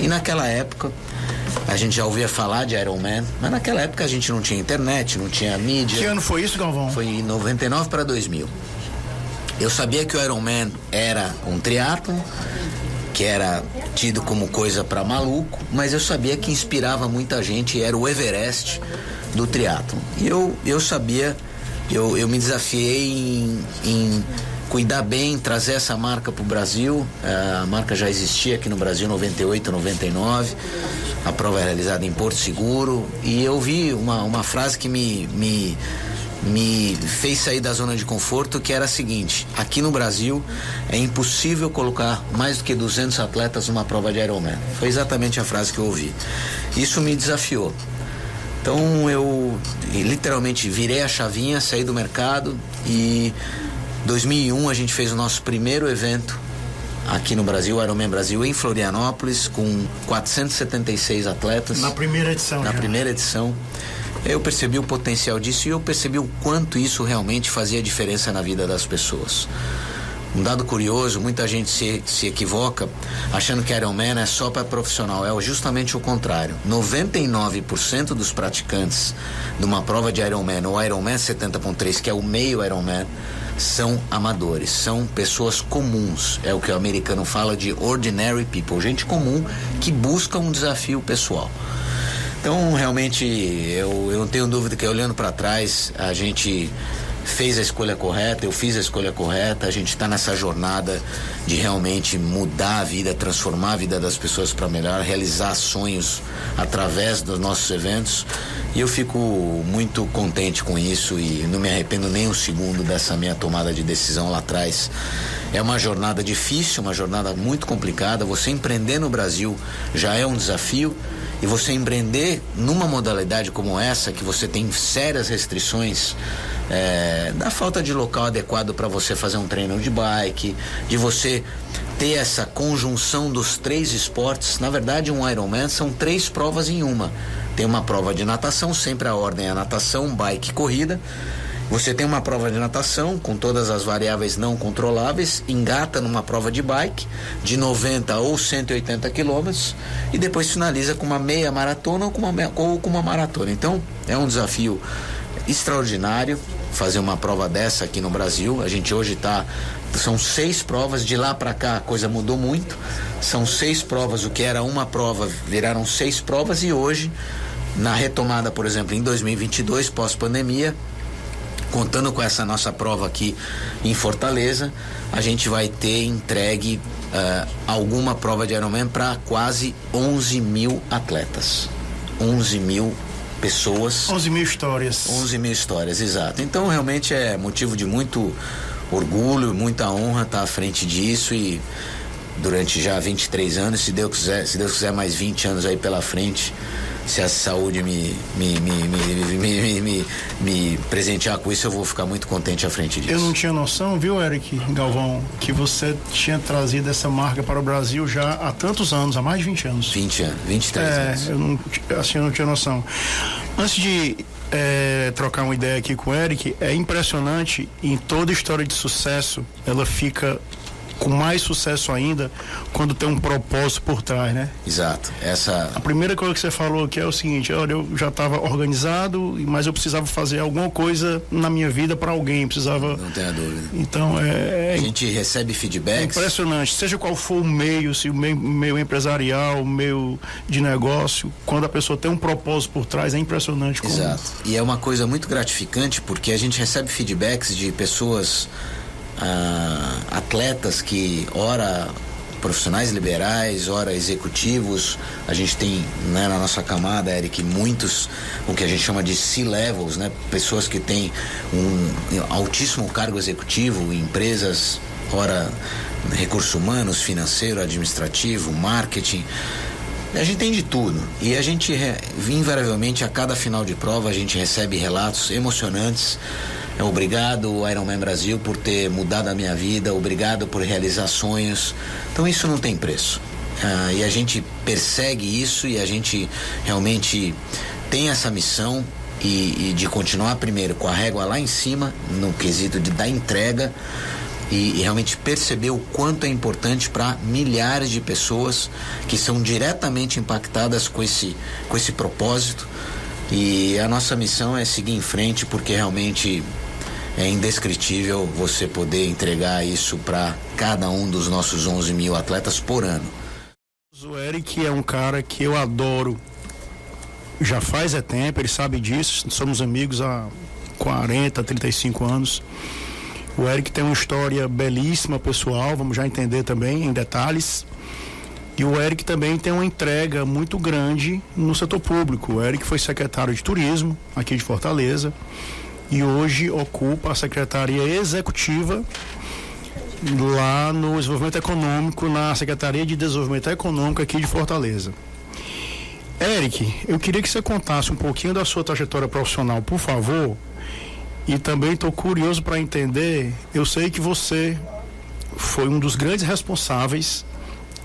E naquela época, a gente já ouvia falar de Ironman, mas naquela época a gente não tinha internet, não tinha mídia. Que ano foi isso, Galvão? Foi em 99 para 2000. Eu sabia que o Ironman era um triatlon, que era tido como coisa para maluco, mas eu sabia que inspirava muita gente, era o Everest do triatlon. E eu sabia, eu me desafiei em cuidar bem, trazer essa marca para o Brasil. A marca já existia aqui no Brasil em 98, 99. A prova é realizada em Porto Seguro. E eu vi uma frase que me fez sair da zona de conforto, que era a seguinte: aqui no Brasil é impossível colocar mais do que 200 atletas numa prova de Ironman. Foi exatamente a frase que eu ouvi. Isso me desafiou. Então eu literalmente virei a chavinha, saí do mercado e 2001 a gente fez o nosso primeiro evento aqui no Brasil, Ironman Brasil, em Florianópolis, com 476 atletas. Na primeira edição. Na primeira edição. Eu percebi o potencial disso e eu percebi o quanto isso realmente fazia diferença na vida das pessoas. Um dado curioso, muita gente se equivoca achando que Ironman é só para profissional. É justamente o contrário. 99% dos praticantes de uma prova de Ironman, ou Ironman 70.3, que é o meio Ironman, são amadores, são pessoas comuns. É o que o americano fala de ordinary people, gente comum que busca um desafio pessoal. Então, realmente, eu não tenho dúvida que, olhando para trás, a gente fez a escolha correta, eu fiz a escolha correta. A gente está nessa jornada de realmente mudar a vida, transformar a vida das pessoas para melhor, realizar sonhos através dos nossos eventos. E eu fico muito contente com isso e não me arrependo nem um segundo dessa minha tomada de decisão lá atrás. É uma jornada difícil, uma jornada muito complicada. Você empreender no Brasil já é um desafio. E você empreender numa modalidade como essa, que você tem sérias restrições, da falta de local adequado para você fazer um treino de bike, de você ter essa conjunção dos 3 esportes. Na verdade, um Ironman são 3 provas em uma. Tem uma prova de natação, sempre a ordem é natação, bike e corrida. Você tem uma prova de natação com todas as variáveis não controláveis, engata numa prova de bike de 90 ou 180 quilômetros e depois finaliza com uma meia maratona ou com uma maratona. Então é um desafio extraordinário fazer uma prova dessa aqui no Brasil. A gente hoje são 6 provas, de lá para cá a coisa mudou muito. São 6 provas, o que era uma prova viraram 6 provas, e hoje, na retomada, por exemplo, em 2022, pós-pandemia, contando com essa nossa prova aqui em Fortaleza, a gente vai ter entregue alguma prova de Ironman para quase 11 mil atletas. 11 mil pessoas. 11 mil histórias. 11 mil histórias, exato. Então realmente é motivo de muito orgulho, muita honra estar à frente disso, e durante já 23 anos, se Deus quiser mais 20 anos aí pela frente, se a saúde me presentear com isso, eu vou ficar muito contente à frente disso. Eu não tinha noção, viu, Eric Galvão, que você tinha trazido essa marca para o Brasil já há tantos anos, há mais de 20 anos. 20 anos, 23 anos. Eu não tinha noção. Antes de trocar uma ideia aqui com o Eric, é impressionante, em toda história de sucesso, ela fica com mais sucesso ainda quando tem um propósito por trás, né? Exato. A primeira coisa que você falou aqui é o seguinte: olha, eu já estava organizado, mas eu precisava fazer alguma coisa na minha vida para alguém, precisava... Não tenha dúvida. Então a gente recebe feedbacks. É impressionante, seja qual for o meio, se o meio empresarial, o meio de negócio, quando a pessoa tem um propósito por trás, é impressionante como... Exato. E é uma coisa muito gratificante, porque a gente recebe feedbacks de pessoas, atletas que, ora profissionais liberais, ora executivos. A gente tem, né, na nossa camada, Eric, muitos, o que a gente chama de C-levels, né? Pessoas que têm um altíssimo cargo executivo em empresas, ora recursos humanos, financeiro, administrativo, marketing. A gente tem de tudo. E a gente, invariavelmente, a cada final de prova, a gente recebe relatos emocionantes. Obrigado, Ironman Brasil, por ter mudado a minha vida. Obrigado por realizar sonhos. Então isso não tem preço. E a gente persegue isso, e a gente realmente tem essa missão e de continuar primeiro com a régua lá em cima, no quesito da entrega, e realmente perceber o quanto é importante para milhares de pessoas que são diretamente impactadas com esse propósito. E a nossa missão é seguir em frente, porque realmente é indescritível você poder entregar isso para cada um dos nossos 11 mil atletas por ano. O Eric é um cara que eu adoro, já faz tempo, ele sabe disso, somos amigos há 40, 35 anos. O Eric tem uma história belíssima, pessoal, vamos já entender também em detalhes. E o Eric também tem uma entrega muito grande no setor público. O Eric foi secretário de Turismo aqui de Fortaleza e hoje ocupa a Secretaria Executiva lá no Desenvolvimento Econômico, na Secretaria de Desenvolvimento Econômico aqui de Fortaleza. Eric, eu queria que você contasse um pouquinho da sua trajetória profissional, por favor. E também estou curioso para entender, eu sei que você foi um dos grandes responsáveis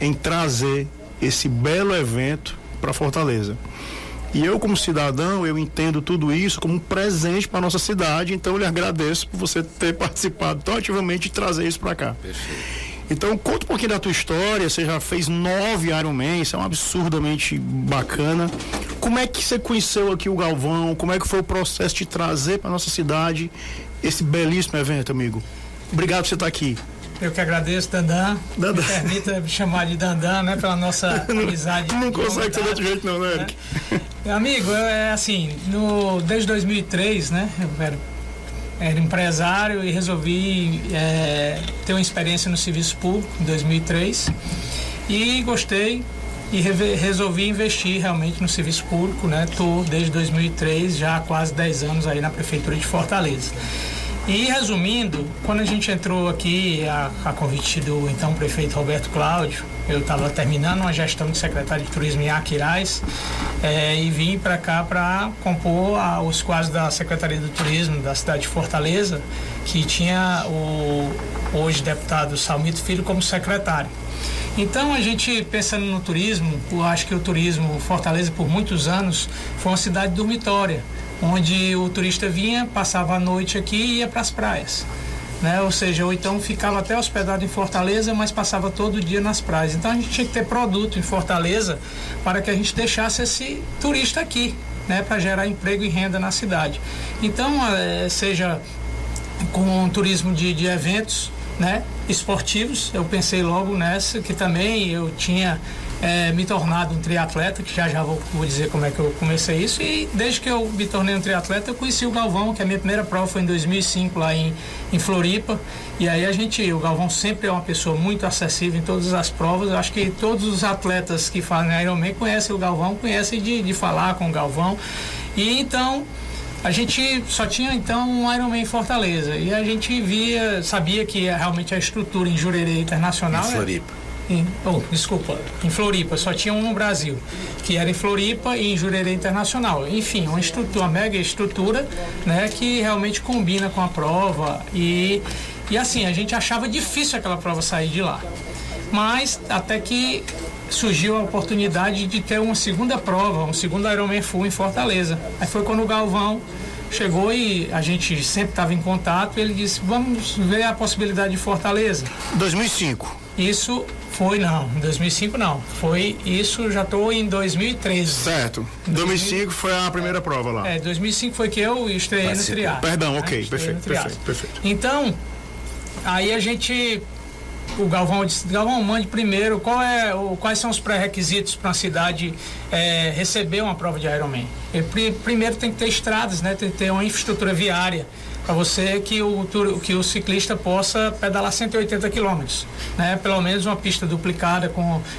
em trazer esse belo evento para Fortaleza. E eu, como cidadão, eu entendo tudo isso como um presente para nossa cidade, então eu lhe agradeço por você ter participado tão ativamente de trazer isso para cá. Perfeito. Então, conta um pouquinho da tua história. Você já fez 9 Ironman, isso é um absurdamente bacana. Como é que você conheceu aqui o Galvão? Como é que foi o processo de trazer para nossa cidade esse belíssimo evento, amigo? Obrigado por você estar aqui. Eu que agradeço, Dandan. Me permita me chamar de Dandan, né? Pela nossa amizade. Não consegue ser de outro jeito não, né, Eric? Amigo, é assim, desde 2003, né? Eu era empresário e resolvi ter uma experiência no serviço público em 2003 e gostei e resolvi investir realmente no serviço público, né? Estou desde 2003, já há quase 10 anos aí na Prefeitura de Fortaleza. E resumindo, quando a gente entrou aqui a convite do então prefeito Roberto Cláudio, eu estava terminando uma gestão de secretário de turismo em Aquiraz e vim para cá para compor os quadros da Secretaria do Turismo da cidade de Fortaleza, que tinha o hoje deputado Salmito Filho como secretário. Então a gente pensando no turismo, eu acho que o turismo Fortaleza por muitos anos foi uma cidade dormitória, onde o turista vinha, passava a noite aqui e ia para as praias, né? Ou seja, ou então ficava até hospedado em Fortaleza, mas passava todo dia nas praias. Então a gente tinha que ter produto em Fortaleza para que a gente deixasse esse turista aqui, né? Para gerar emprego e renda na cidade. Então, seja com turismo de eventos, né? Esportivos, eu pensei logo nessa, que também eu tinha me tornado um triatleta, que já vou dizer como é que eu comecei isso, e desde que eu me tornei um triatleta eu conheci o Galvão, que a minha primeira prova foi em 2005 lá em Floripa, e aí o Galvão sempre é uma pessoa muito acessível em todas as provas. Eu acho que todos os atletas que fazem Ironman conhecem o Galvão, conhecem de falar com o Galvão, e então a gente só tinha então um Ironman em Fortaleza, e a gente sabia que realmente a estrutura em Jurerê Internacional em Floripa. Em Floripa, só tinha um no Brasil, que era em Floripa e em Jurerê Internacional. Enfim, uma mega estrutura, né, que realmente combina com a prova e assim, a gente achava difícil aquela prova sair de lá. Mas até que surgiu a oportunidade de ter uma segunda prova, um segundo Ironman Full em Fortaleza. Aí foi quando o Galvão chegou e a gente sempre estava em contato, e ele disse, vamos ver a possibilidade de Fortaleza. 2005. Isso em 2005 não, já estou em 2013. Certo, 2005 foi a primeira prova lá. 2005 foi que eu estreiei no triatlo. Perdão, ok, perfeito. Então, aí o Galvão disse, Galvão, mande primeiro quais são os pré-requisitos para a cidade receber uma prova de Ironman. Primeiro tem que ter estradas, né? Tem que ter uma infraestrutura viária para você que o ciclista possa pedalar 180 quilômetros, né? Pelo menos uma pista duplicada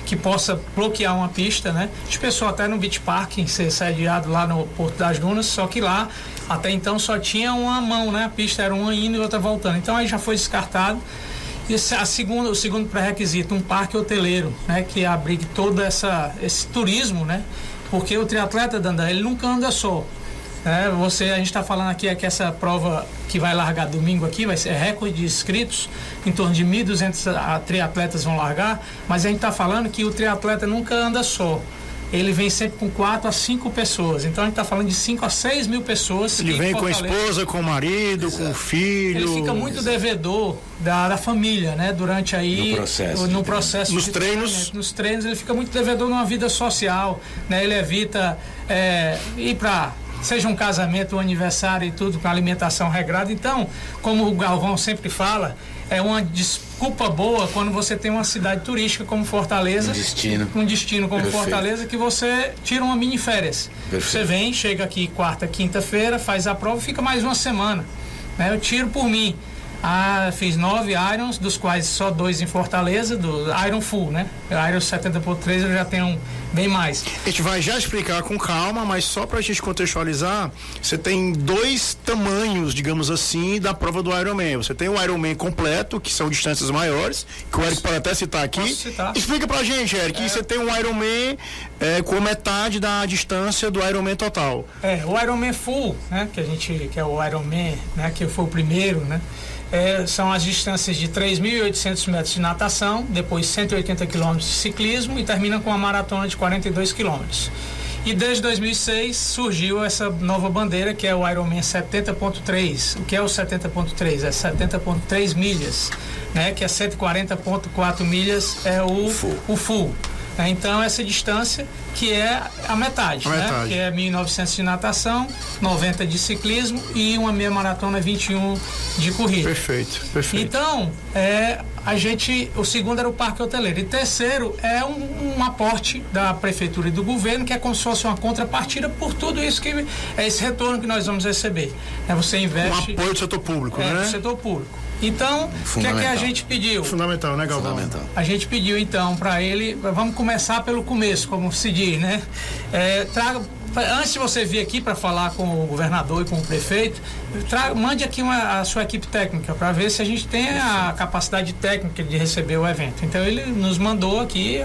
que possa bloquear uma pista, né? A gente pensou até no Beach Park em ser sediado lá no Porto das Dunas, só que lá até então só tinha uma mão, né? A pista era uma indo e outra voltando, então aí já foi descartado. E o segundo pré-requisito, um parque hoteleiro, né? Que abrigue todo esse turismo, né? Porque o triatleta, Dandan, ele nunca anda só. A gente está falando aqui que essa prova que vai largar domingo aqui vai ser recorde de inscritos, em torno de 1.200 triatletas vão largar, mas a gente está falando que o triatleta nunca anda só, ele vem sempre com 4 a 5 pessoas. Então a gente está falando de 5 a 6 mil pessoas. Ele vem com a esposa, com o marido, Exato. com o filho. Ele fica muito devedor da família, né? Durante aí... No processo. Nos treinos. Nos treinos ele fica muito devedor numa vida social, né? Ele evita ir para... seja um casamento, um aniversário e tudo, com alimentação regrada. Então, como o Galvão sempre fala, é uma desculpa boa quando você tem uma cidade turística como Fortaleza, um destino como Perfeito. Fortaleza, que você tira uma mini férias. Perfeito. Você vem, chega aqui quarta, quinta-feira, faz a prova e fica mais uma semana, né? Eu tiro por mim. Fiz 9 Irons, dos quais só 2 em Fortaleza, do Iron Full, né? Iron 70.3 eu já tenho bem mais. A gente vai já explicar com calma, mas só pra gente contextualizar, você tem 2 tamanhos, digamos assim, da prova do Ironman. Você tem o Ironman completo, que são distâncias maiores, que o Eric pode até citar aqui. Posso citar? Explica pra gente, Eric, você tem um Ironman com metade da distância do Ironman total. O Ironman Full, né? Que é o Ironman, né? Que foi o primeiro, né? São as distâncias de 3.800 metros de natação, depois 180 quilômetros de ciclismo e termina com uma maratona de 42 quilômetros. E desde 2006 surgiu essa nova bandeira que é o Ironman 70.3. O que é o 70.3? É 70.3 milhas, né? Que é 140.4 milhas é o full. Então essa distância que é a metade, né? Que é 1.900 de natação, 90 de ciclismo e uma meia maratona 21 de corrida. Perfeito. Então, o segundo era o parque hoteleiro. E terceiro é um aporte da prefeitura e do governo, que é como se fosse uma contrapartida por tudo isso que é esse retorno que nós vamos receber. Você investe... Um apoio do setor público, né? Do setor público. Então, o que é que a gente pediu? Fundamental, né, Galvão? Fundamental. A gente pediu, então, para ele, vamos começar pelo começo, como se diz, né? Antes de você vir aqui para falar com o governador e com o prefeito, mande aqui a sua equipe técnica para ver se a gente tem a capacidade técnica de receber o evento. Então ele nos mandou aqui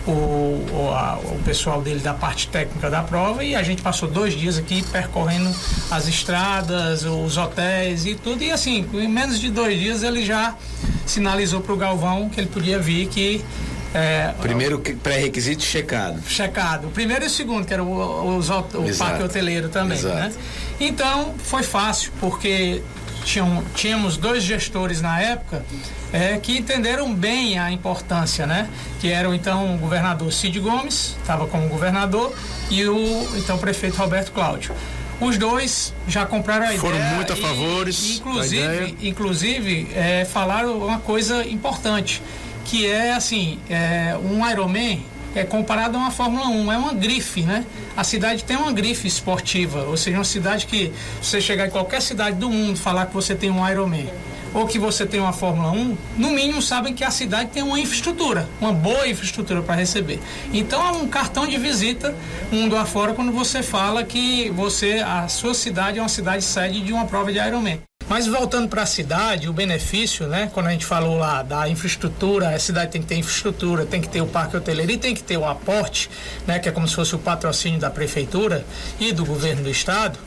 o pessoal dele da parte técnica da prova e a gente passou 2 dias aqui percorrendo as estradas, os hotéis e tudo. E assim, em menos de 2 dias ele já sinalizou para o Galvão que ele podia vir, que primeiro pré-requisito checado. O primeiro e o segundo, que era o parque hoteleiro também, né? Então, foi fácil, porque tínhamos 2 gestores na época que entenderam bem a importância, né? Que eram, então, o governador Cid Gomes, estava como governador, e o, então, prefeito Roberto Cláudio. Os 2 já compraram a ideia. Foram muito a favores. Inclusive, falaram uma coisa importante, que é assim, um Ironman comparado a uma Fórmula 1, é uma grife, né? A cidade tem uma grife esportiva, ou seja, uma cidade que, se você chegar em qualquer cidade do mundo falar que você tem um Ironman ou que você tem uma Fórmula 1, no mínimo sabem que a cidade tem uma infraestrutura, uma boa infraestrutura para receber. Então é um cartão de visita mundo afora quando você fala que a sua cidade é uma cidade sede de uma prova de Ironman. Mas voltando para a cidade, o benefício, né? Quando a gente falou lá da infraestrutura, a cidade tem que ter infraestrutura, tem que ter o parque hoteleiro e tem que ter o aporte, né? Que é como se fosse o patrocínio da prefeitura e do governo do estado,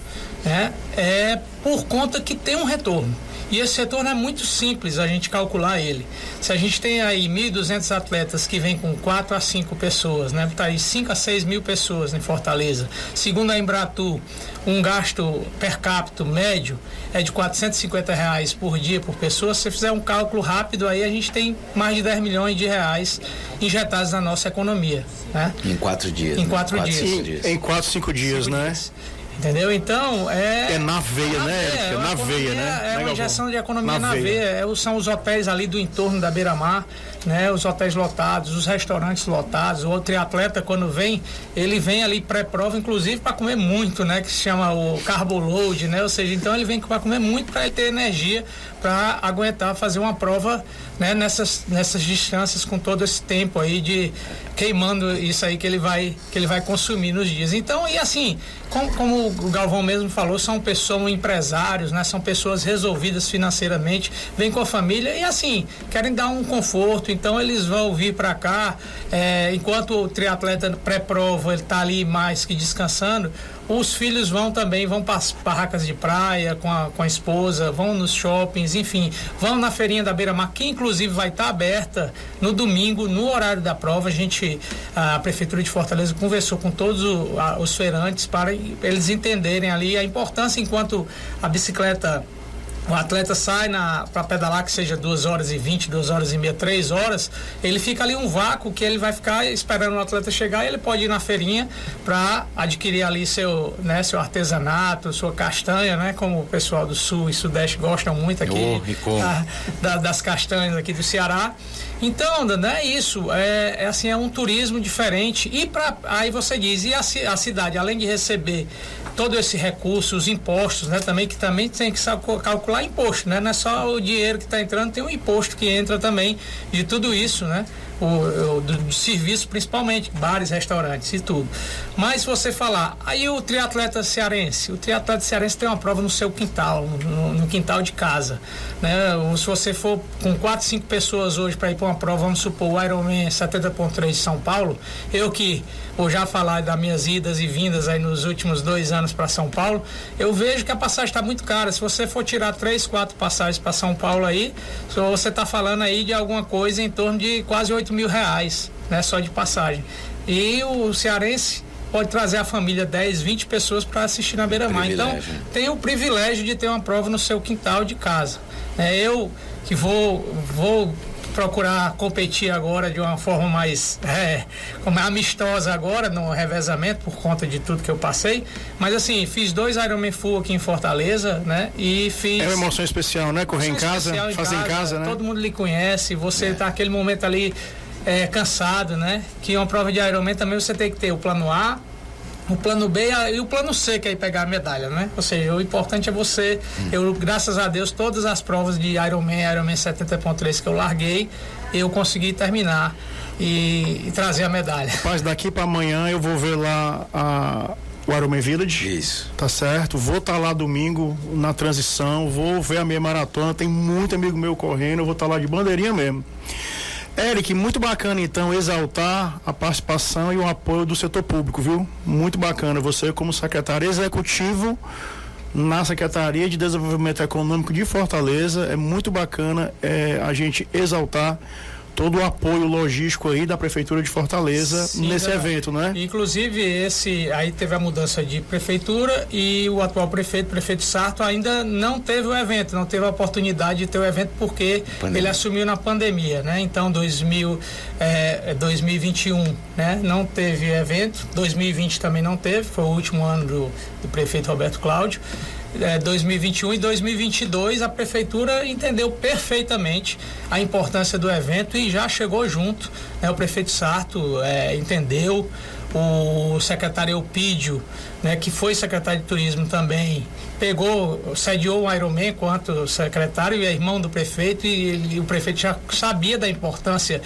né? É por conta que tem um retorno. E esse retorno é muito simples a gente calcular ele. Se a gente tem aí 1.200 atletas que vêm com 4 a 5 pessoas, né? Tá aí 5 a 6 mil pessoas em Fortaleza. Segundo a Embratur, um gasto per capita médio é de R$450 por dia por pessoa. Se você fizer um cálculo rápido aí, a gente tem mais de 10 milhões de reais injetados na nossa economia, né? Em 4 dias. Em 4 dias. Em 4, 5 dias, né? Entendeu? Então, é na veia, né, Eric? É na veia, né? É uma injeção de economia na veia. São os hotéis ali do entorno da beira-mar, né? Os hotéis lotados, os restaurantes lotados. O triatleta, quando vem, ele vem ali pré-prova, inclusive para comer muito, né? Que se chama o carbo load, né? Ou seja, então ele vem para comer muito para ele ter energia para aguentar fazer uma prova, né? Nessas distâncias, com todo esse tempo aí de queimando isso aí que ele vai consumir nos dias. Então, e assim, como o Galvão mesmo falou, são empresários, né? São pessoas resolvidas financeiramente, vêm com a família e assim, querem dar um conforto, então eles vão vir para cá, enquanto o triatleta pré-prova ele está ali mais que descansando, Os filhos vão para as barracas de praia com a esposa, vão nos shoppings, enfim, vão na feirinha da Beira-Mar, que inclusive vai estar aberta no domingo, no horário da prova. A Prefeitura de Fortaleza conversou com todos os feirantes para eles entenderem ali a importância, enquanto a bicicleta, o atleta sai para pedalar, que seja 2h20, 2h30, 3 horas, ele fica ali um vácuo que ele vai ficar esperando o atleta chegar, e ele pode ir na feirinha para adquirir ali seu artesanato, sua castanha, né? Como o pessoal do Sul e Sudeste gostam muito aqui das castanhas aqui do Ceará. Então, né, isso é um turismo diferente. E aí você diz, e a cidade, além de receber todo esse recurso, os impostos, né, também tem que calcular imposto, né? Não é só o dinheiro que está entrando, tem um imposto que entra também de tudo isso, né? Do serviço, principalmente, bares, restaurantes e tudo. Mas se você falar, aí o triatleta cearense tem uma prova no seu quintal, no quintal de casa, né? Ou se você for com 4, 5 pessoas hoje para ir para uma prova, vamos supor o Ironman 70.3 de São Paulo, eu que vou já falar das minhas idas e vindas aí nos últimos 2 anos para São Paulo, eu vejo que a passagem está muito cara. Se você for tirar 3, 4 passagens para São Paulo aí, você está falando aí de alguma coisa em torno de quase R$8.000, né, só de passagem. E o cearense pode trazer a família 10, 20 pessoas para assistir na Beira-Mar. Então, tem o privilégio de ter uma prova no seu quintal de casa. Eu que vou procurar competir agora de uma forma mais amistosa agora, no revezamento, por conta de tudo que eu passei. Mas assim, fiz 2 Ironman Full aqui em Fortaleza, né? E fiz... É uma emoção especial, né? Correr em casa, fazer em casa, né? Todo mundo lhe conhece, você tá naquele momento ali cansado, né? Que uma prova de Ironman também você tem que ter o plano A, o plano B e o plano C, que é pegar a medalha, né? Ou seja, o importante é você... Eu, graças a Deus, todas as provas de Ironman 70.3 que eu larguei, eu consegui terminar e trazer a medalha. Rapaz, daqui para amanhã eu vou ver lá o Ironman Village. Isso. Tá certo? Vou estar lá domingo na transição, vou ver a meia maratona, tem muito amigo meu correndo, eu vou estar lá de bandeirinha mesmo. Eric, muito bacana então exaltar a participação e o apoio do setor público, viu? Muito bacana, você como secretário executivo na Secretaria de Desenvolvimento Econômico de Fortaleza, é muito bacana a gente exaltar todo o apoio logístico aí da Prefeitura de Fortaleza. Sim, nesse evento, né? Inclusive aí teve a mudança de prefeitura e o atual prefeito Sarto ainda não teve o evento, não teve a oportunidade de ter o evento porque ele assumiu na pandemia, né? Então 2021, né? Não teve evento, 2020 também não teve, foi o último ano do prefeito Roberto Cláudio. 2021 e 2022 a prefeitura entendeu perfeitamente a importância do evento e já chegou junto, né? O prefeito Sarto entendeu, o secretário Eupídio, né, que foi secretário de turismo também, sediou o Ironman enquanto secretário e é irmão do prefeito, e o prefeito já sabia da importância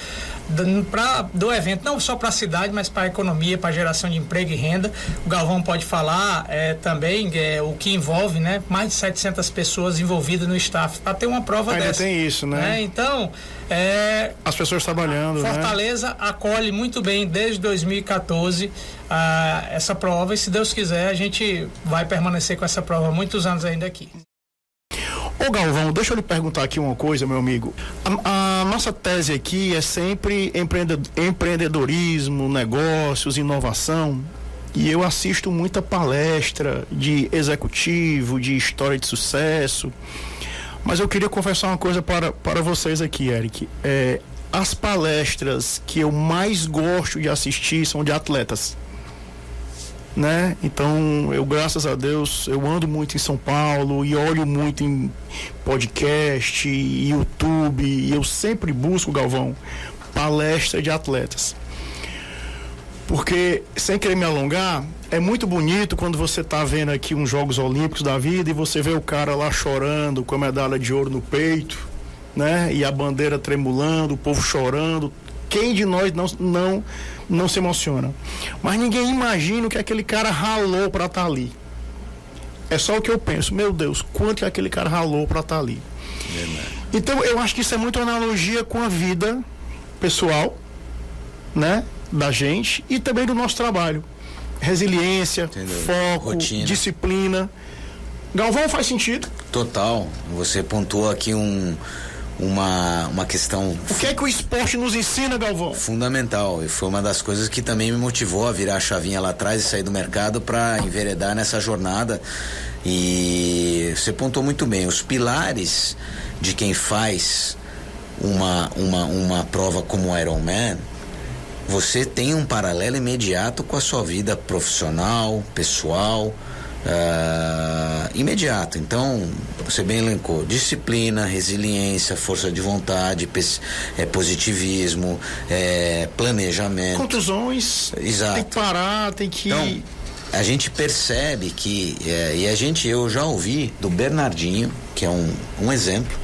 do evento, não só para a cidade, mas para a economia, para a geração de emprego e renda. O Galvão pode falar também o que envolve, né, mais de 700 pessoas envolvidas no staff para ter uma prova ainda dessa. Tem isso, né? Então, as pessoas trabalhando, Fortaleza acolhe muito bem desde 2014 essa prova, e se Deus quiser a gente vai permanecer com essa prova muitos anos ainda aqui. Ô Galvão, deixa eu lhe perguntar aqui uma coisa, meu amigo. A nossa tese aqui é sempre empreendedorismo, negócios, inovação, e eu assisto muita palestra de executivo, de história de sucesso, mas eu queria confessar uma coisa para vocês aqui, Eric. As palestras que eu mais gosto de assistir são de atletas, né? Então, eu, graças a Deus, eu ando muito em São Paulo e olho muito em podcast, YouTube, e eu sempre busco, Galvão, palestra de atletas. Porque, sem querer me alongar, é muito bonito quando você tá vendo aqui uns Jogos Olímpicos da vida e você vê o cara lá chorando com a medalha de ouro no peito, né? E a bandeira tremulando, o povo chorando. Quem de nós não se emociona? Mas ninguém imagina o que aquele cara ralou para estar ali. É só o que eu penso. Meu Deus, quanto que aquele cara ralou para estar ali. Então, eu acho que isso é muito analogia com a vida pessoal, né? Da gente e também do nosso trabalho. resiliência, foco, rotina, disciplina. Galvão, faz sentido? Total. Você pontuou aqui uma questão... O que é que o esporte nos ensina, Galvão? Fundamental. E foi uma das coisas que também me motivou a virar a chavinha lá atrás e sair do mercado para enveredar nessa jornada. E você pontuou muito bem. Os pilares de quem faz uma prova como o Ironman, você tem um paralelo imediato com a sua vida profissional, pessoal, imediato. Então, você bem elencou: disciplina, resiliência, força de vontade, positivismo, planejamento. Contusões. Exato. Tem que parar, tem que... Então, a gente percebe que, eu já ouvi do Bernardinho, que é um exemplo,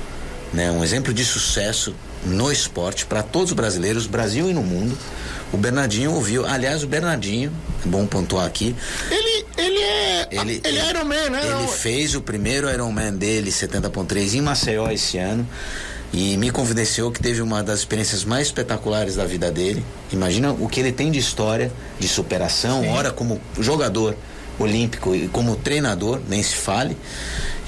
né, um exemplo de sucesso no esporte para todos os brasileiros, Brasil e no mundo. O Bernardinho ouviu, aliás, o Bernardinho, é bom pontuar aqui, ele é Ironman, né? Ele fez o primeiro Ironman dele, 70.3, em Maceió esse ano, e me confidenciou que teve uma das experiências mais espetaculares da vida dele. Imagina o que ele tem de história, de superação. Sim. Ora como jogador olímpico e como treinador, nem se fale.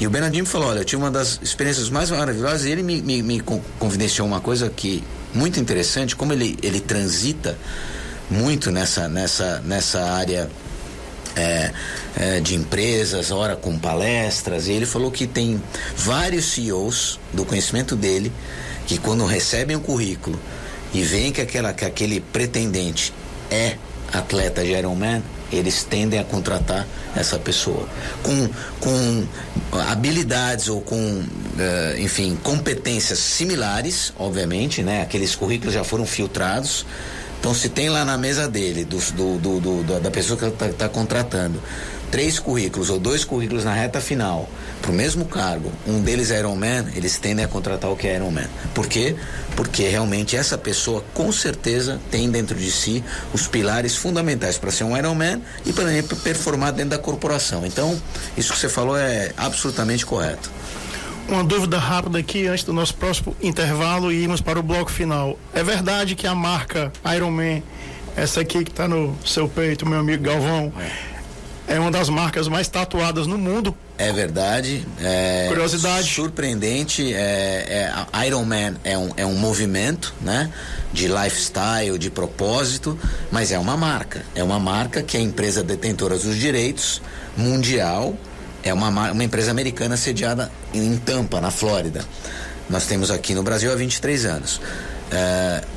E o Bernardinho me falou: olha, eu tive uma das experiências mais maravilhosas. E ele me confidenciou uma coisa que muito interessante, como ele transita muito nessa área de empresas, ora com palestras. E ele falou que tem vários CEOs do conhecimento dele que, quando recebem o currículo e veem que aquele pretendente é atleta de Ironman, eles tendem a contratar essa pessoa com habilidades ou com enfim, competências similares, obviamente, né? Aqueles currículos já foram filtrados. Então, se tem lá na mesa dele, da pessoa que está contratando, 3 currículos ou 2 currículos na reta final para o mesmo cargo, um deles é Ironman, eles tendem a contratar o que é Ironman. Por quê? Porque realmente essa pessoa com certeza tem dentro de si os pilares fundamentais para ser um Ironman e para performar dentro da corporação. Então, isso que você falou é absolutamente correto. Uma dúvida rápida aqui antes do nosso próximo intervalo e irmos para o bloco final. É verdade que a marca Ironman, essa aqui que está no seu peito, meu amigo Galvão, é uma das marcas mais tatuadas no mundo? É verdade. Curiosidade. Surpreendente. A Ironman é um movimento, né? De lifestyle, de propósito, mas é uma marca. É uma marca que é a empresa detentora dos direitos mundial. É uma empresa americana sediada em Tampa, na Flórida. Nós temos aqui no Brasil há 23 anos.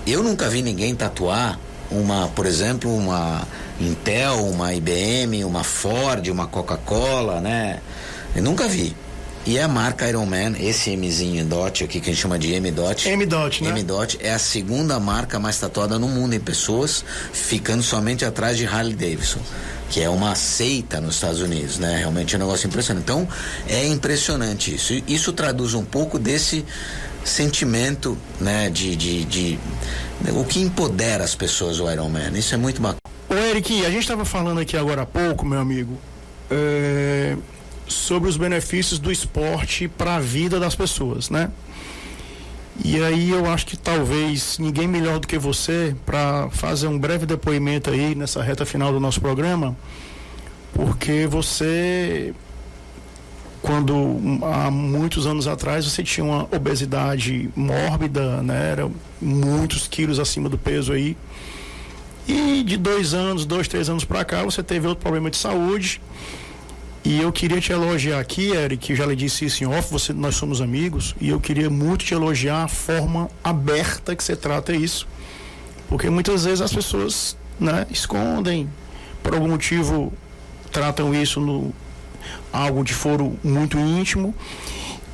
Eu nunca vi ninguém tatuar por exemplo, uma Intel, uma IBM, uma Ford, uma Coca-Cola, né? Eu nunca vi. E a marca Ironman, esse Mzinho DOT aqui, que a gente chama de M-DOT. M-DOT, né? M-DOT é a segunda marca mais tatuada no mundo em pessoas, ficando somente atrás de Harley Davidson, que é uma seita nos Estados Unidos, né? Realmente é um negócio impressionante. Então, é impressionante isso. Isso traduz um pouco desse sentimento, né? De o que empodera as pessoas, o Ironman. Isso é muito bacana. Ô, Eric, a gente estava falando aqui agora há pouco, meu amigo, sobre os benefícios do esporte para a vida das pessoas, né? E aí eu acho que talvez ninguém melhor do que você para fazer um breve depoimento aí nessa reta final do nosso programa, porque você, quando há muitos anos atrás você tinha uma obesidade mórbida, né? Era muitos quilos acima do peso aí, e de 2, 3 anos para cá você teve outro problema de saúde. E eu queria te elogiar aqui, Eric, já lhe disse isso em off, nós somos amigos, e eu queria muito te elogiar a forma aberta que você trata isso, porque muitas vezes as pessoas, né, escondem, por algum motivo tratam isso algo de foro muito íntimo,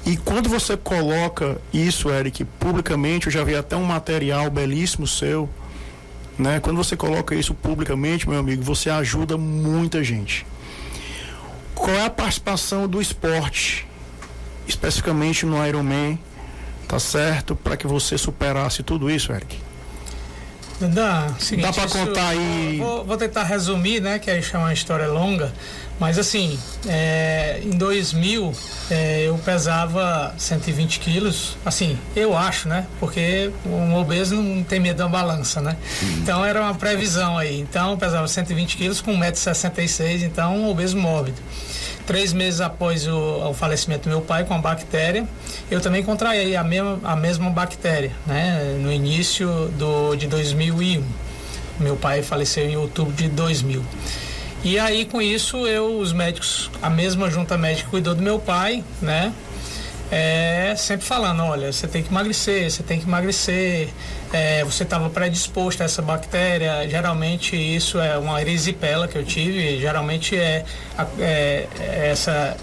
e quando você coloca isso, Eric, publicamente, eu já vi até um material belíssimo seu, né? Quando você coloca isso publicamente, meu amigo, você ajuda muita gente. Qual é a participação do esporte, especificamente no Ironman, tá certo, para que você superasse tudo isso, Eric? Seguinte, dá para contar aí? Vou tentar resumir, né? Que aí chama uma história longa. Mas assim, em 2000 eu pesava 120 quilos, assim, eu acho, né? Porque um obeso não tem medo da balança, né? Então era uma previsão aí. Então eu pesava 120 quilos com 1,66 m, então um obeso mórbido. 3 meses após o falecimento do meu pai com a bactéria, eu também contraí a mesma bactéria, né? No início de 2001. Meu pai faleceu em outubro de 2000. E aí, com isso, os médicos, a mesma junta médica cuidou do meu pai, né? Sempre falando, olha, você tem que emagrecer, você estava predisposto a essa bactéria. Geralmente isso é uma erisipela que eu tive, geralmente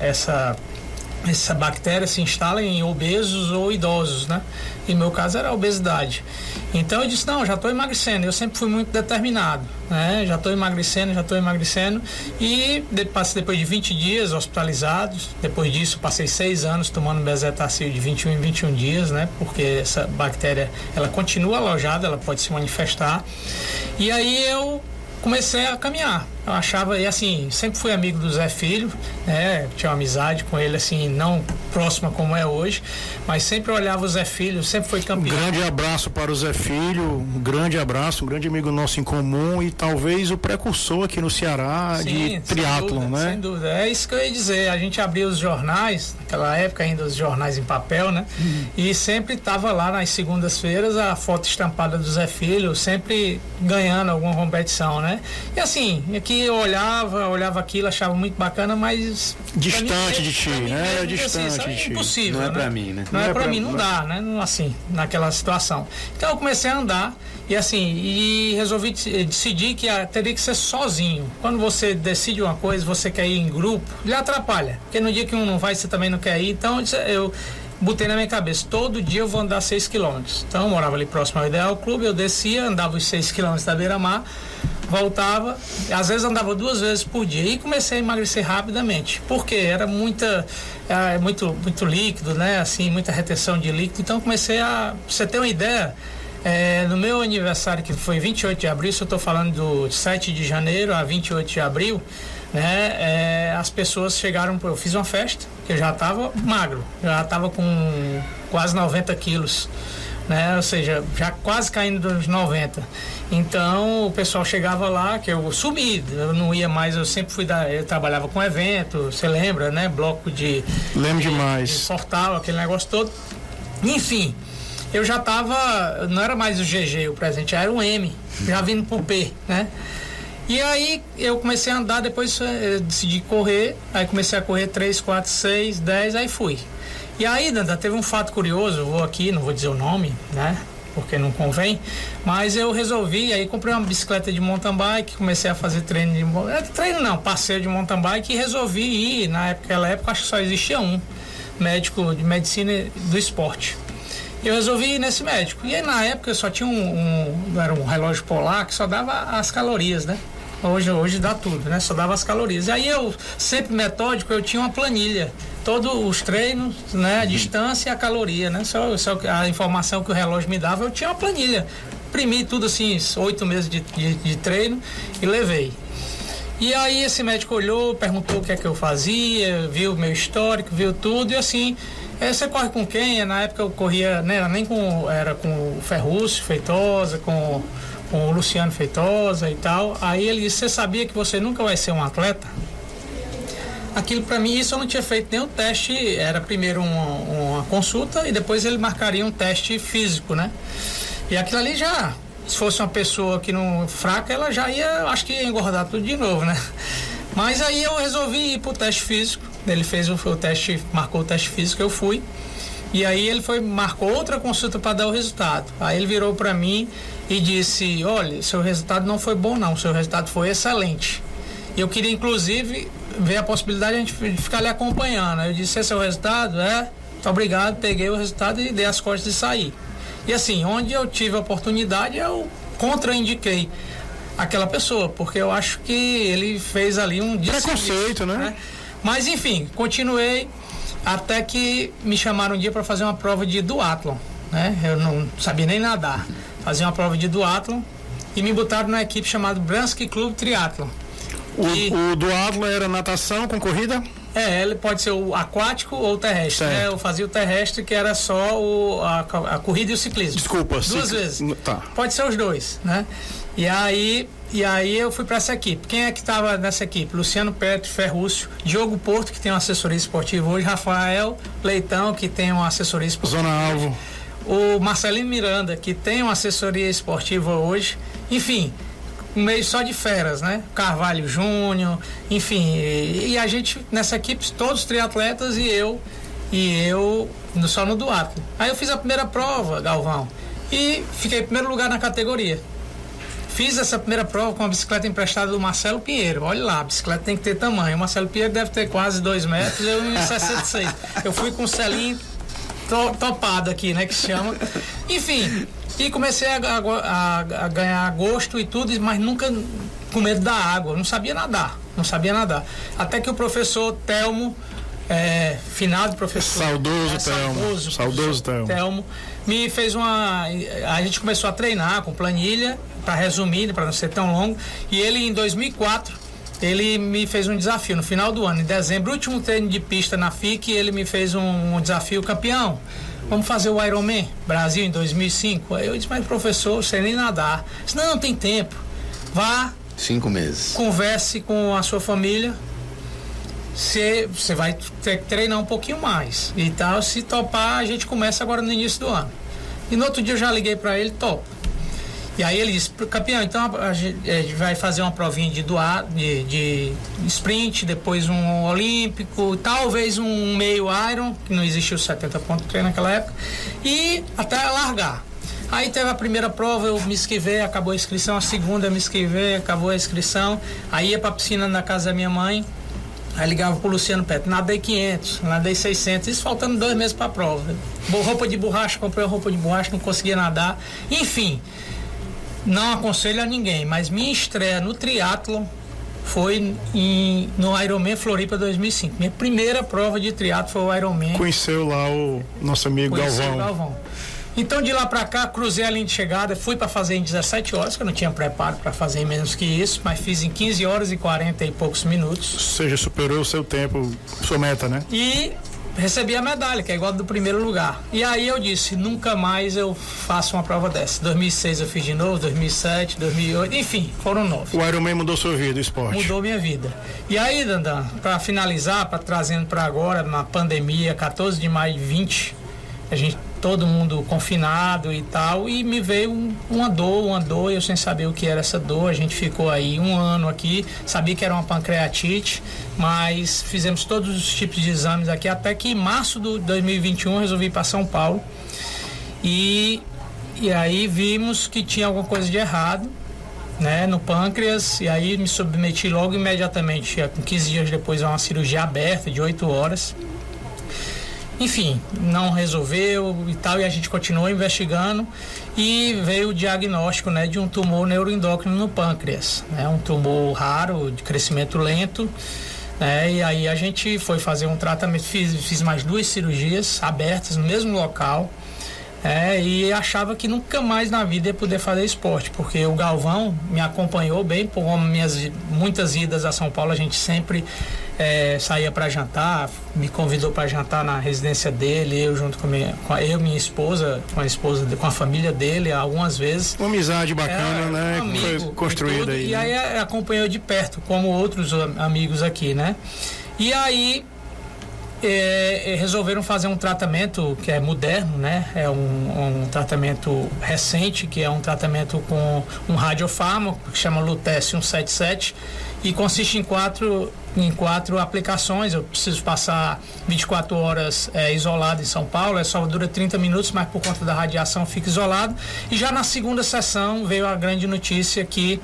essa bactéria se instala em obesos ou idosos, né? E no meu caso era a obesidade. Então eu disse, não, já estou emagrecendo. Eu sempre fui muito determinado, né? Já estou emagrecendo. E depois de 20 dias hospitalizados, depois disso passei 6 anos tomando bezetacil de 21 em 21 dias, né? Porque essa bactéria, ela continua alojada, ela pode se manifestar. E aí eu comecei a caminhar. Eu achava, e assim, sempre fui amigo do Zé Filho, né? Tinha uma amizade com ele, assim, não próxima como é hoje, mas sempre olhava o Zé Filho, sempre foi campeão. Um grande abraço para o Zé Filho, um grande abraço, um grande amigo nosso em comum e talvez o precursor aqui no Ceará. Sim, de triatlon, né? Sem dúvida, é isso que eu ia dizer. A gente abria os jornais, naquela época ainda os jornais em papel, né? E sempre estava lá nas segundas-feiras a foto estampada do Zé Filho, sempre ganhando alguma competição, né? E assim, aqui eu olhava aquilo, achava muito bacana, mas distante de ti, né? Distante de ti. Impossível, não é né? pra mim, né? Não é pra mim, não dá, né? Assim, naquela situação. Então eu comecei a andar e resolvi decidir que teria que ser sozinho. Quando você decide uma coisa, você quer ir em grupo, lhe atrapalha. Porque no dia que um não vai, você também não quer ir. Então eu botei na minha cabeça, todo dia eu vou andar 6 quilômetros. Então eu morava ali próximo ao Ideal Clube, eu descia, andava os 6 quilômetros da beira-mar, voltava, às vezes andava 2 vezes por dia e comecei a emagrecer rapidamente, porque era muito líquido, né? Assim, muita retenção de líquido. Então comecei pra você ter uma ideia, no meu aniversário, que foi 28 de abril, se eu estou falando do 7 de janeiro a 28 de abril, né? As pessoas chegaram, eu fiz uma festa, que eu já estava magro, já estava com quase 90 quilos, né? Ou seja, já quase caindo dos 90. Então o pessoal chegava lá, que eu sumi, eu não ia mais, eu sempre eu trabalhava com evento, você lembra, né? Bloco Lembro demais. De portal, aquele negócio todo. Enfim, eu já estava, não era mais o GG o presente, já era o M, já vindo pro P, né? E aí eu comecei a andar, depois eu decidi correr, aí comecei a correr 3, 4, 6, 10, aí fui. E aí, Danda, teve um fato curioso, eu vou aqui, não vou dizer o nome, né? Porque não convém, mas eu resolvi, aí comprei uma bicicleta de mountain bike, comecei a fazer passeio de mountain bike e resolvi ir, naquela época acho que só existia um médico de medicina do esporte. Eu resolvi ir nesse médico, e aí na época eu só tinha era um relógio polar que só dava as calorias, né? Hoje dá tudo, né? Só dava as calorias. Aí eu, sempre metódico, eu tinha uma planilha. Todos os treinos, né? A distância e a caloria, né? Só a informação que o relógio me dava, eu tinha uma planilha. Imprimi tudo assim, 8 meses de treino e levei. E aí esse médico olhou, perguntou o que é que eu fazia, viu o meu histórico, viu tudo e assim... Você corre com quem? Na época eu corria, né? Era com o Ferrúcio Feitosa, com o Luciano Feitosa e tal. Aí ele disse, você sabia que você nunca vai ser um atleta? Aquilo para mim, isso eu não tinha feito nenhum teste, era primeiro uma consulta e depois ele marcaria um teste físico, né? E aquilo ali já, se fosse uma pessoa que não fraca, ela já ia, acho que ia engordar tudo de novo, né? Mas aí eu resolvi ir pro teste físico, ele fez o teste, marcou o teste físico, eu fui. E aí ele marcou outra consulta para dar o resultado. Aí ele virou para mim e disse, olha, seu resultado não foi bom não, seu resultado foi excelente. E eu queria inclusive ver a possibilidade de a gente ficar ali acompanhando. Aí eu disse, esse é o resultado? Muito obrigado, peguei o resultado e dei as costas de sair. E assim, onde eu tive a oportunidade, eu contraindiquei aquela pessoa, porque eu acho que ele fez ali um preconceito, né? Mas enfim, continuei até que me chamaram um dia para fazer uma prova de duatlon, né? Eu não sabia nem nadar. Fazia uma prova de duatlon e me botaram numa equipe chamada Bransky Club Triathlon. O duatlo era natação com corrida? Ele pode ser o aquático ou o terrestre, né? Eu fazia o terrestre, que era só a corrida e o ciclismo. Desculpa. Duas vezes. Tá. Pode ser os dois, né? E aí eu fui para essa equipe. Quem é que estava nessa equipe? Luciano Petro Ferrúcio, Diogo Porto, que tem uma assessoria esportiva hoje, Rafael Leitão, que tem uma assessoria esportiva. Zona Alvo. O Marcelino Miranda, que tem uma assessoria esportiva hoje. Enfim, um meio só de feras, né? Carvalho Júnior, enfim. E a gente, nessa equipe, todos triatletas e eu só no duatlo. Aí eu fiz a primeira prova, Galvão, e fiquei em primeiro lugar na categoria. Fiz essa primeira prova com a bicicleta emprestada do Marcelo Pinheiro. Olha lá, a bicicleta tem que ter tamanho. O Marcelo Pinheiro deve ter quase 2 metros, eu 1,66. Eu fui com o selinho topado aqui, né, que se chama. Enfim, e comecei a ganhar gosto e tudo, mas nunca com medo da água. Não sabia nadar. Até que o professor Telmo, finado professor. Saudoso Telmo. Me fez a gente começou a treinar com planilha, para resumir, para não ser tão longo, e ele em 2004, ele me fez um desafio no final do ano, em dezembro, último treino de pista na FIC, ele me fez um desafio: campeão, vamos fazer o Ironman Brasil em 2005. Aí eu disse: mas professor, sei nem nadar. Eu disse: não tem tempo, vá 5 meses, converse com a sua família, você vai ter que treinar um pouquinho mais e tal. Se topar, a gente começa agora no início do ano. E no outro dia eu já liguei para ele: topa. E aí ele disse: campeão, então a gente vai fazer uma provinha de sprint, depois um olímpico, talvez um meio iron, que não existia os 70.3 naquela época, e até largar. Aí teve a primeira prova, eu me esquivei, acabou a inscrição. A segunda eu me esquivei, acabou a inscrição. Aí ia pra piscina na casa da minha mãe. Aí ligava pro Luciano Petro: nadei 500, nadei 600, isso faltando 2 meses pra prova. Roupa de borracha, comprei roupa de borracha, não conseguia nadar. Enfim, não aconselho a ninguém, mas minha estreia no triatlon foi no Ironman Floripa 2005. Minha primeira prova de triatlo foi o Ironman. Conheceu lá o nosso amigo Galvão. Então, de lá pra cá, cruzei a linha de chegada, fui para fazer em 17 horas, que eu não tinha preparo para fazer em menos que isso, mas fiz em 15 horas e 40 e poucos minutos. Ou seja, superou o seu tempo, sua meta, né? E recebi a medalha, que é igual do primeiro lugar. E aí eu disse: nunca mais eu faço uma prova dessa. 2006 eu fiz de novo, 2007, 2008, enfim, foram 9. O Ironman mudou sua vida, o esporte? Mudou minha vida. E aí, Dandan, para finalizar, trazendo para agora, na pandemia, 14 de maio de 20, todo mundo confinado e tal, e me veio uma dor, eu sem saber o que era essa dor. A gente ficou aí 1 ano aqui, sabia que era uma pancreatite, mas fizemos todos os tipos de exames aqui, até que em março de 2021 resolvi ir para São Paulo, e aí vimos que tinha alguma coisa de errado, né, no pâncreas, e aí me submeti logo imediatamente, com 15 dias depois, a uma cirurgia aberta de 8 horas. Enfim, não resolveu e tal, e a gente continuou investigando, e veio o diagnóstico, né, de um tumor neuroendócrino no pâncreas, né, um tumor raro, de crescimento lento, né, e aí a gente foi fazer um tratamento, fiz mais 2 cirurgias abertas no mesmo local, e achava que nunca mais na vida ia poder fazer esporte, porque o Galvão me acompanhou bem, por muitas idas a São Paulo, a gente sempre saía para jantar, me convidou para jantar na residência dele, eu junto com minha esposa, com a família dele, algumas vezes. Uma amizade bacana, né? Um amigo, foi construída aí. E aí acompanhou de perto, como outros amigos aqui, né? E aí resolveram fazer um tratamento que é moderno, né? É um tratamento recente, que é um tratamento com um radiofármaco que chama Lutece 177, e consiste em quatro aplicações. Eu preciso passar 24 horas isolado em São Paulo, só dura 30 minutos, mas por conta da radiação fica isolado. E já na segunda sessão veio a grande notícia que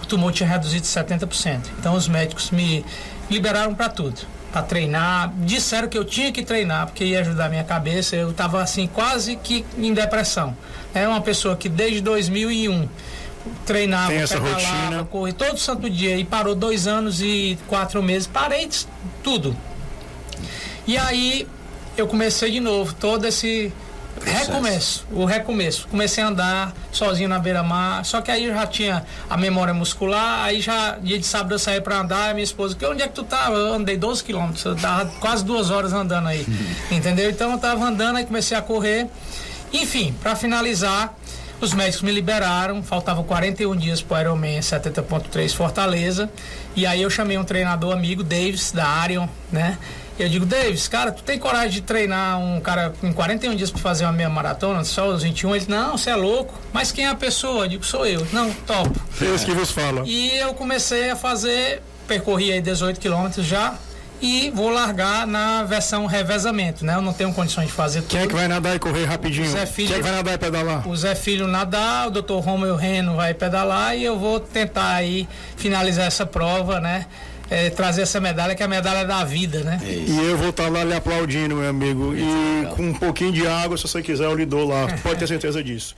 o tumor tinha reduzido 70%. Então os médicos me liberaram para tudo, para treinar. Disseram que eu tinha que treinar porque ia ajudar a minha cabeça. Eu estava assim quase que em depressão. É uma pessoa que desde 2001 treinava, pedalava, corria todo santo dia, e parou 2 anos e 4 meses, parei tudo. E aí eu comecei de novo todo esse processo? O recomeço. Comecei a andar sozinho na beira-mar, só que aí eu já tinha a memória muscular, aí já, dia de sábado eu saí pra andar, e minha esposa, onde é que tu tava? Eu andei 12 quilômetros, eu tava quase 2 horas andando aí, entendeu? Então eu tava andando, aí comecei a correr. Enfim, pra finalizar, os médicos me liberaram, faltavam 41 dias pro Ironman 70.3 Fortaleza, e aí eu chamei um treinador amigo, Davis, da Arion, né? Eu digo, Davis, cara, tu tem coragem de treinar um cara em 41 dias para fazer uma meia maratona, só os 21? Ele, não, você é louco. Mas quem é a pessoa? Eu digo, sou eu. Não, topo. Deus que vos fala. E eu comecei a fazer, percorri aí 18 quilômetros já, e vou largar na versão revezamento, né? Eu não tenho condições de fazer tudo. Quem é que vai nadar e correr rapidinho? Zé Filho, quem é que vai nadar e pedalar? O Zé Filho nadar, o Dr. Romeu Reno vai pedalar e eu vou tentar aí finalizar essa prova, né? Trazer essa medalha, que é a medalha da vida, né? E eu vou estar lá lhe aplaudindo, meu amigo. E com um pouquinho de água, se você quiser, eu lhe dou lá. Pode ter certeza disso.